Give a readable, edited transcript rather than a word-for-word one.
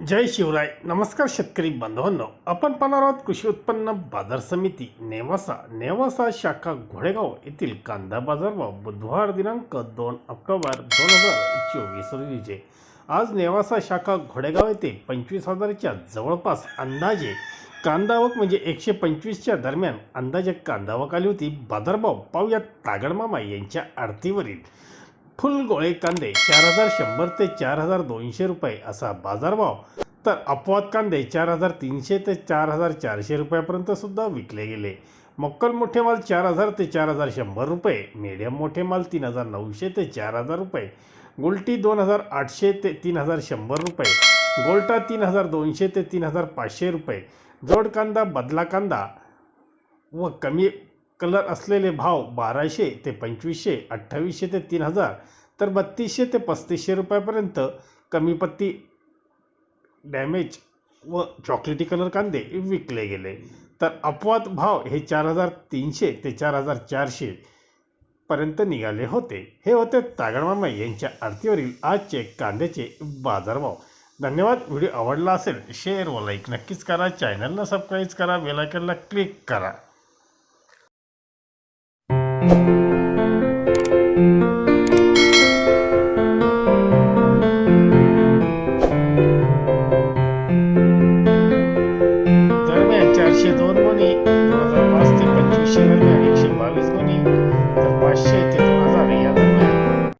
जय शिवराय. नमस्कार शेतकरी बांधवांनो, आपण पाहणार आहोत कृषी उत्पन्न बाजार समिती नेवासा शाखा घोडेगाव येथील कांदा बाजारभाव बुधवार दिनांक 2 ऑक्टोबर 2024 रोजीचे. आज नेवासा शाखा घोडेगाव येथे 25,000च्या जवळपास अंदाजे कांदा आवक म्हणजे 125च्या दरम्यान अंदाजे कांदा आवक आली होती. बाजारभाव पाहूया तागडमामा यांच्या आडतीवरील. फुलगोळे कांदे 4,100 ते 4,200 रुपये असा बाजारभाव, तर अपवाद कांदे 4,300 ते 4,400 रुपयापर्यंत सुद्धा विकले गेले. मोक्कल मोठे माल 4,000 ते 4,100 रुपये, मीडियम मोठे माल 3,900 ते 4,000 रुपये, गुलटी 2,800 ते 3,100 रुपये, गोल्टा 3,200 ते 3,500 रुपये, जोड कांदा बदला कांदा व कमी कलर असलेले भाव 1,200 ते 2,500, 2,800 ते 3,000, तर 3,200 ते 3,500 रुपयापर्यंत कमी पत्ती डॅमेज व चॉकलेटी कलर कांदे विकले गेले. तर अपवाद भाव हे 4,300 ते 4,400 पर्यंत निघाले होते. हे होते तागडमामा यांच्या आरतीवरील आजचे कांद्याचे बाजारभाव. धन्यवाद. व्हिडिओ आवडला असेल शेअर व लाईक नक्कीच करा. चॅनलला सबस्क्राईब करा, बेल आयकॉनला क्लिक करा.